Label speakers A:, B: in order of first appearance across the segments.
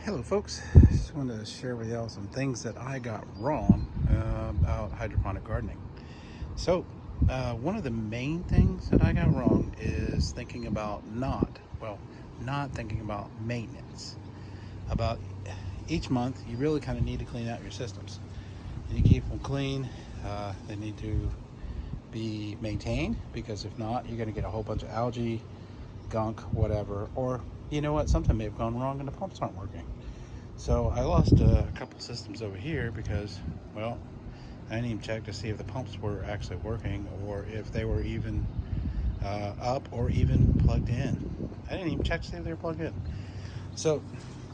A: Hello folks, just wanted to share with y'all some things that I got wrong about hydroponic gardening. One of the main things that I got wrong is thinking about not thinking about maintenance. About each month, you really kind of need to clean out your systems. You need to keep them clean. They need to be maintained, because if not, you're going to get a whole bunch of algae, gunk, whatever. Or you know what, something may have gone wrong and the pumps aren't working. So I lost a couple systems over here because, well, I didn't even check to see if the pumps were actually working or if they were even up or even plugged in. I didn't even check to see if they were plugged in. So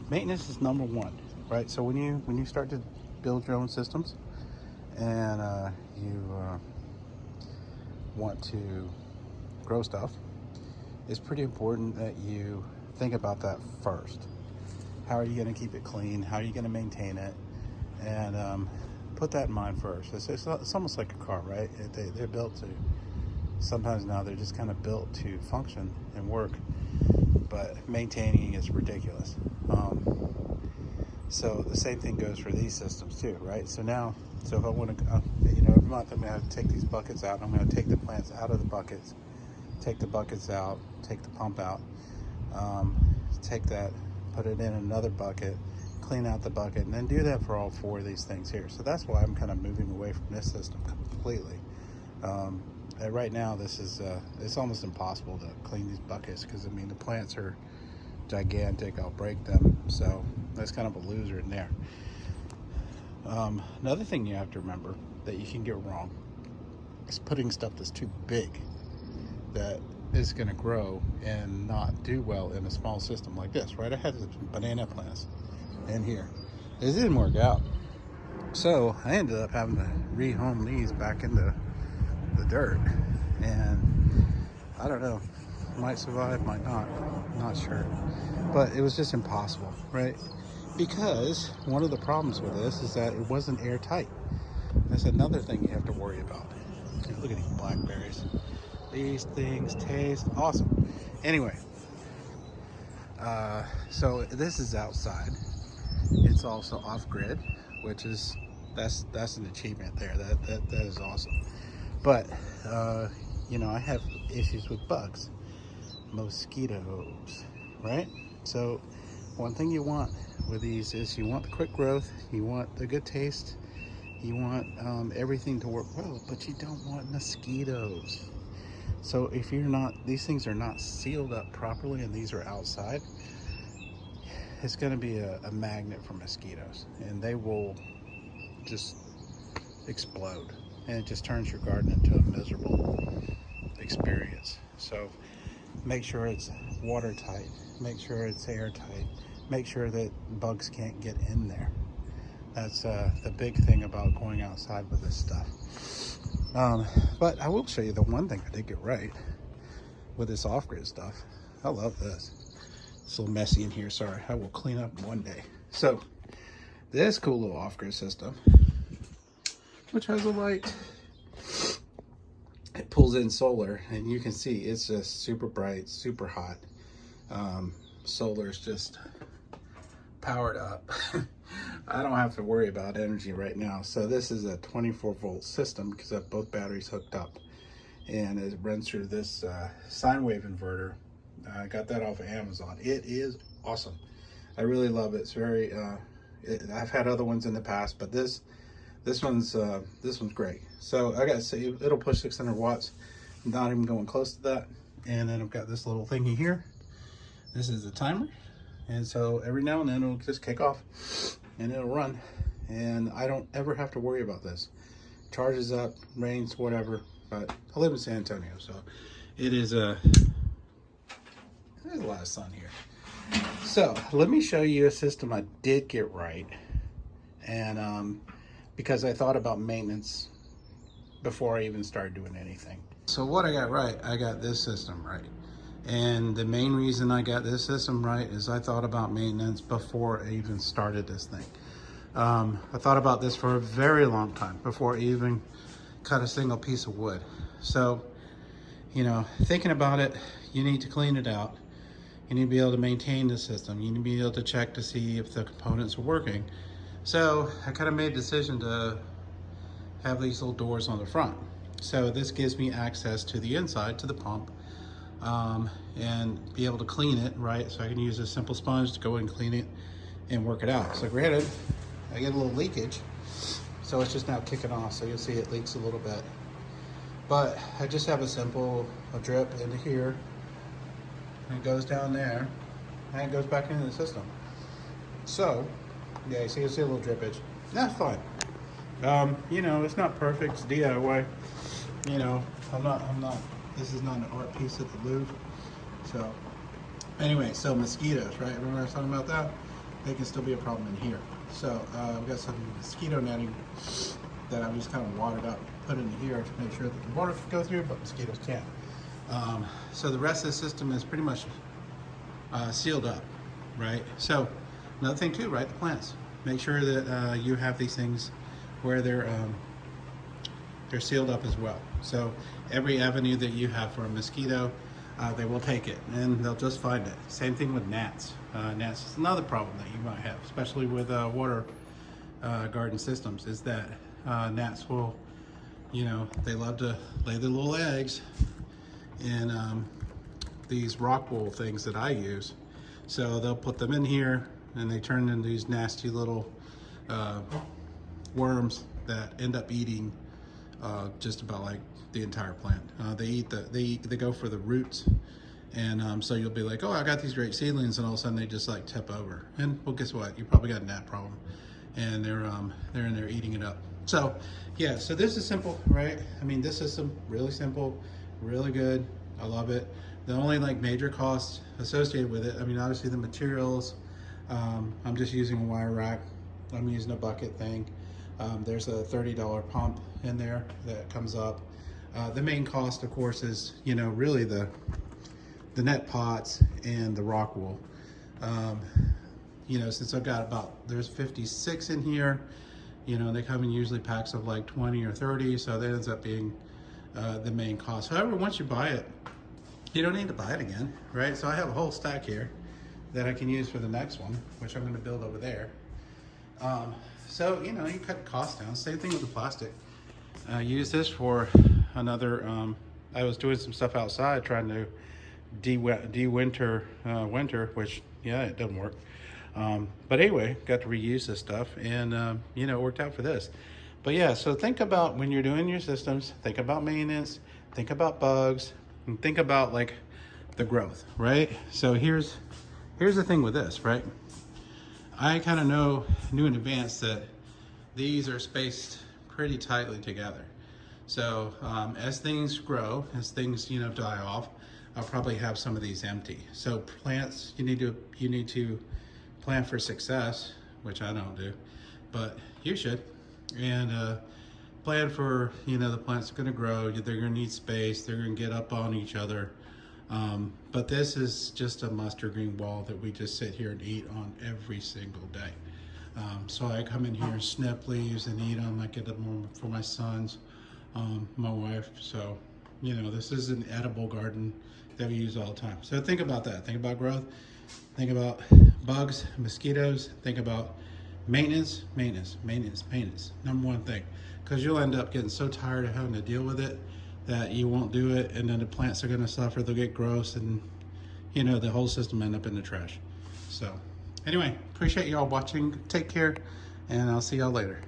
A: maintenance is number one, right? So when you start to build your own systems and you want to grow stuff, it's pretty important that you think about that first. How are you going to keep it clean? How are you going to maintain it? And put that in mind first. It's almost like a car, right? They're built to, sometimes now they're just kind of built to function and work, but maintaining is ridiculous. So the same thing goes for these systems too, right? So if I want to, every month I'm going to have to take these buckets out. I'm going to take the plants out of the buckets, take the buckets out, take the pump out, take that, put it in another bucket, clean out the bucket, and then do that for all four of these things here. So that's why I'm kind of moving away from this system completely. Right now, it's almost impossible to clean these buckets because the plants are gigantic. I'll break them, so that's kind of a loser in there. Another thing you have to remember that you can get wrong is putting stuff that's too big, that is going to grow and not do well in a small system like this, right? I had banana plants in here. It didn't work out. So I ended up having to rehome these back into the dirt. And I don't know, might survive, might not, I'm not sure. But it was just impossible, right? Because one of the problems with this is that it wasn't airtight. That's another thing you have to worry about. Look at these blackberries. These things taste awesome. Anyway, so this is outside. It's also off-grid, which is that's an achievement there. That is awesome. But I have issues with bugs, mosquitoes, right? So one thing you want with these is you want the quick growth, you want the good taste, you want everything to work well, but you don't want mosquitoes. So if these things are not sealed up properly and these are outside, it's going to be a magnet for mosquitoes, and they will just explode, and it just turns your garden into a miserable experience. So make sure it's watertight, make sure it's airtight, make sure that bugs can't get in there. That's the big thing about going outside with this stuff. But I will show you the one thing I did get right with this off-grid stuff. I love this. It's a little messy in here, sorry. I will clean up one day. So this cool little off-grid system, which has a light, it pulls in solar, and you can see it's just super bright, super hot. Solar is just powered up. I don't have to worry about energy right now. So this is a 24-volt system because I have both batteries hooked up, and it runs through this sine wave inverter. I got that off of Amazon. It is awesome. I really love it. It's very I've had other ones in the past, but this one's great. So I got to say, it'll push 600 watts. I'm not even going close to that. And then I've got this little thingy here. This is the timer, and so every now and then it'll just kick off and it'll run, and I don't ever have to worry about this. Charges up, rains, whatever. But I live in San Antonio, so there's a lot of sun here. So let me show you a system I did get right, and because I thought about maintenance before I even started doing anything. So what I got right, I got this system right. And the main reason I got this system right is I thought about maintenance before I even started this thing. I thought about this for a very long time before I even cut a single piece of wood. So, thinking about it, you need to clean it out. You need to be able to maintain the system. You need to be able to check to see if the components are working. So I kind of made a decision to have these little doors on the front. So this gives me access to the inside, to the pump, and be able to clean it, right? So I can use a simple sponge to go and clean it and work it out. So granted, I get a little leakage, so it's just now kicking off. So you'll see it leaks a little bit. But I just have a drip into here, and it goes down there, and it goes back into the system. So, yeah, so you'll see a little drippage. That's fine. You know, it's not perfect, it's DIY. You know, this is not an art piece at the Louvre. So, anyway, so mosquitoes, right? Remember I was talking about that? They can still be a problem in here. So, we've got some mosquito netting that I've just kind of watered up, put in here to make sure that the water can go through, but mosquitoes can't. So the rest of the system is pretty much sealed up, right? So, another thing too, right? The plants. Make sure that you have these things where they're sealed up as well. So every avenue that you have for a mosquito, they will take it and they'll just find it. Same thing with gnats. Gnats is another problem that you might have, especially with water garden systems, is that gnats will, you know, they love to lay their little eggs in these rock wool things that I use. So they'll put them in here and they turn into these nasty little worms that end up eating just about like the entire plant. They go for the roots, and so you'll be like, oh, I got these great seedlings, and all of a sudden they just like tip over. And well, guess what? You probably got a gnat problem, and they're in there eating it up. So yeah, so this is simple, right? I mean, this system really simple, really good. I love it. The only like major costs associated with it, I mean, obviously the materials. I'm just using a wire rack. I'm using a bucket thing. There's a $30 pump in there that comes up. The main cost, of course, is, you know, really the net pots and the rock wool. You know, since I've got there's 56 in here, you know, they come in usually packs of like 20 or 30, so that ends up being the main cost. However, once you buy it, you don't need to buy it again, right? So I have a whole stack here that I can use for the next one, which I'm going to build over there. So, you know, you cut costs down. Same thing with the plastic. Use this for another, I was doing some stuff outside trying to de-winter winter, which, yeah, it doesn't work. But anyway, got to reuse this stuff, and, you know, it worked out for this. But yeah, so think about when you're doing your systems, think about maintenance, think about bugs, and think about like the growth, right? So here's the thing with this, right? I kind of knew in advance that these are spaced pretty tightly together. So as things grow, as things, you know, die off, I'll probably have some of these empty. So plants, you need to plan for success, which I don't do, but you should. And plan for, you know, the plant's going to grow, they're going to need space, they're going to get up on each other. But this is just a mustard green wall that we just sit here and eat on every single day. So I come in here and snip leaves and eat them. I get them for my sons, my wife. So, you know, this is an edible garden that we use all the time. So think about that. Think about growth. Think about bugs, mosquitoes. Think about maintenance. Number one thing, because you'll end up getting so tired of having to deal with it that you won't do it, and then the plants are going to suffer. They'll get gross, and you know, the whole system end up in the trash. So anyway, appreciate y'all watching. Take care, and I'll see y'all later.